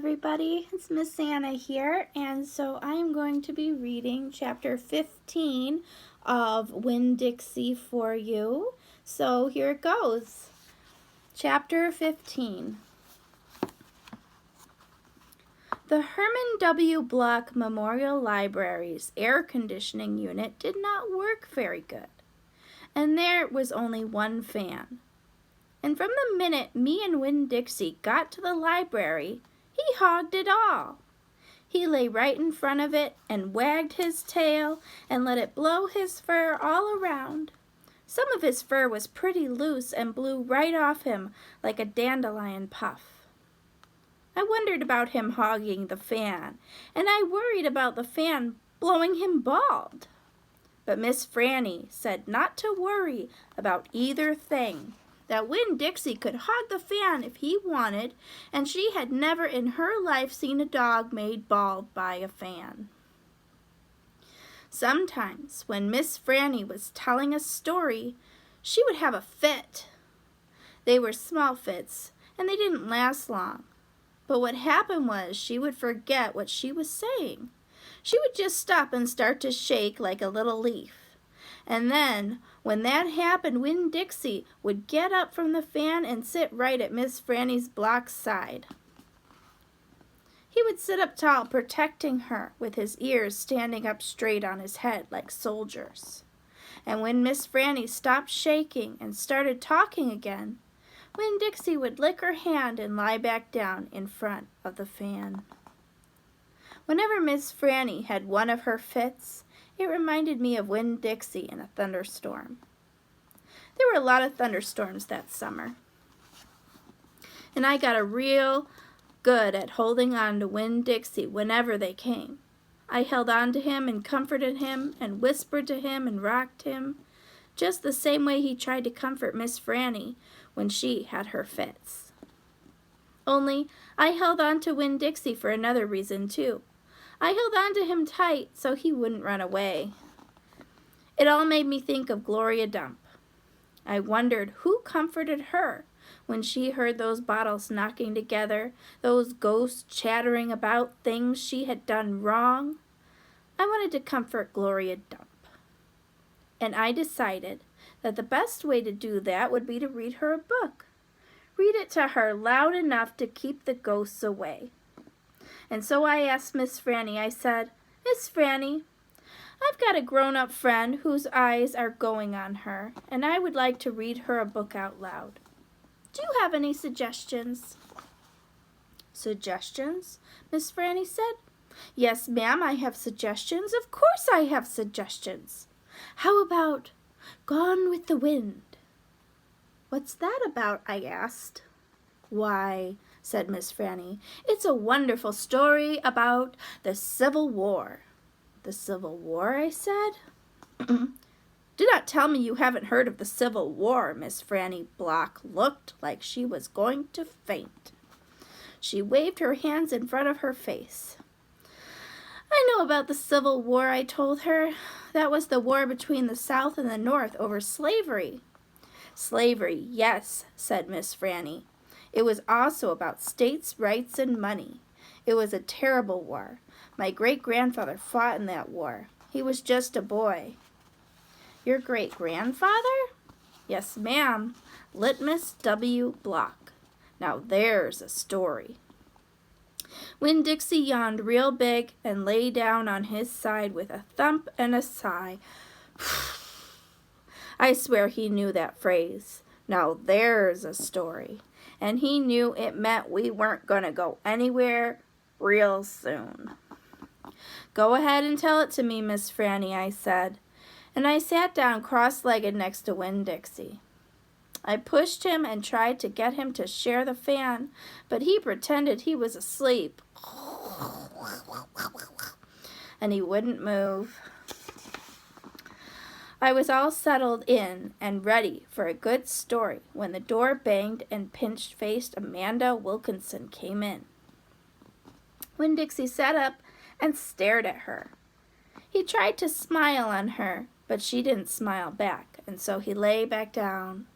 everybody. It's Miss Anna here, and so I am going to be reading chapter 15 of Winn, Dixie for you. So here it goes. Chapter 15. The Herman W. Block Memorial Library's air conditioning unit did not work very good, and there was only one fan. And from the minute me and Winn Dixie got to the library, he hogged it all. He lay right in front of it and wagged his tail and let it blow his fur all around. Some of his fur was pretty loose and blew right off him like a dandelion puff. I wondered about him hogging the fan, and I worried about the fan blowing him bald. But Miss Franny said not to worry about either thing, that Winn Dixie could hog the fan if he wanted, and she had never in her life seen a dog made bald by a fan. Sometimes, when Miss Franny was telling a story, she would have a fit. They were small fits, and they didn't last long. But what happened was she would forget what she was saying. She would just stop and start to shake like a little leaf. And then, when that happened, Winn Dixie would get up from the fan and sit right at Miss Franny's block's side. He would sit up tall, protecting her, with his ears standing up straight on his head like soldiers. And when Miss Franny stopped shaking and started talking again, Winn Dixie would lick her hand and lie back down in front of the fan. Whenever Miss Franny had one of her fits, it reminded me of Winn Dixie in a thunderstorm. There were a lot of thunderstorms that summer, and I got real good at holding on to Winn Dixie whenever they came. I held on to him and comforted him and whispered to him and rocked him, just the same way he tried to comfort Miss Franny when she had her fits. Only I held on to Winn Dixie for another reason too. I held on to him tight so he wouldn't run away. It all made me think of Gloria Dump. I wondered who comforted her when she heard those bottles knocking together, those ghosts chattering about things she had done wrong. I wanted to comfort Gloria Dump. And I decided that the best way to do that would be to read her a book. Read it to her loud enough to keep the ghosts away. And so I asked Miss Franny, I said, "Miss Franny, I've got a grown-up friend whose eyes are going on her, and I would like to read her a book out loud. Do you have any suggestions?" "Suggestions?" Miss Franny said. "Yes, ma'am, I have suggestions. Of course I have suggestions. How about Gone with the Wind?" "What's that about?" I asked. "Why," said Miss Franny, "it's a wonderful story about the Civil War." "The Civil War?" I said. "Do not tell me you haven't heard of the Civil War." Miss Franny Block looked like she was going to faint. She waved her hands in front of her face. "I know about the Civil War," I told her. "That was the war between the South and the North over slavery." "Slavery, yes," said Miss Franny. "It was also about states' rights and money. It was a terrible war. My great-grandfather fought in that war. He was just a boy." "Your great-grandfather?" "Yes, ma'am. Litmus W. Block. Now there's a story." Winn Dixie yawned real big and lay down on his side with a thump and a sigh. I swear he knew that phrase. Now there's a story. And he knew it meant we weren't going to go anywhere real soon. "Go ahead and tell it to me, Miss Franny," I said. And I sat down cross-legged next to Winn Dixie. I pushed him and tried to get him to share the fan, but he pretended he was asleep. And he wouldn't move. I was all settled in and ready for a good story when the door banged and pinch-faced Amanda Wilkinson came in. Winn Dixie sat up and stared at her. He tried to smile on her, but she didn't smile back, and so he lay back down.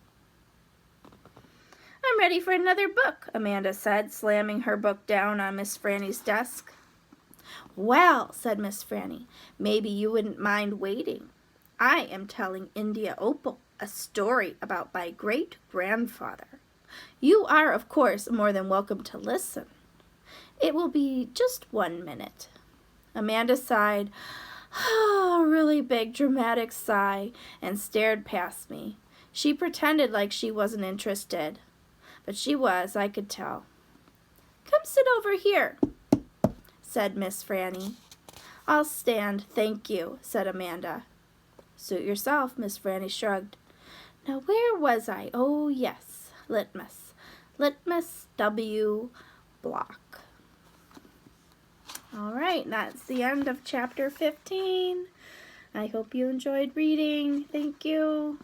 I'm ready for another book, Amanda said, slamming her book down on Miss Franny's desk. Well, said Miss Franny, maybe you wouldn't mind waiting. I am telling India Opal a story about my great-grandfather. You are, of course, more than welcome to listen. It will be just 1 minute. Amanda sighed, a really big dramatic sigh, and stared past me. She pretended like she wasn't interested, but she was, I could tell. Come sit over here, said Miss Franny. I'll stand, thank you, said Amanda. Suit yourself, Miss Franny shrugged. Now where was I? Oh, yes, litmus. Litmus W. block. All right, that's the end of chapter 15. I hope you enjoyed reading. Thank you.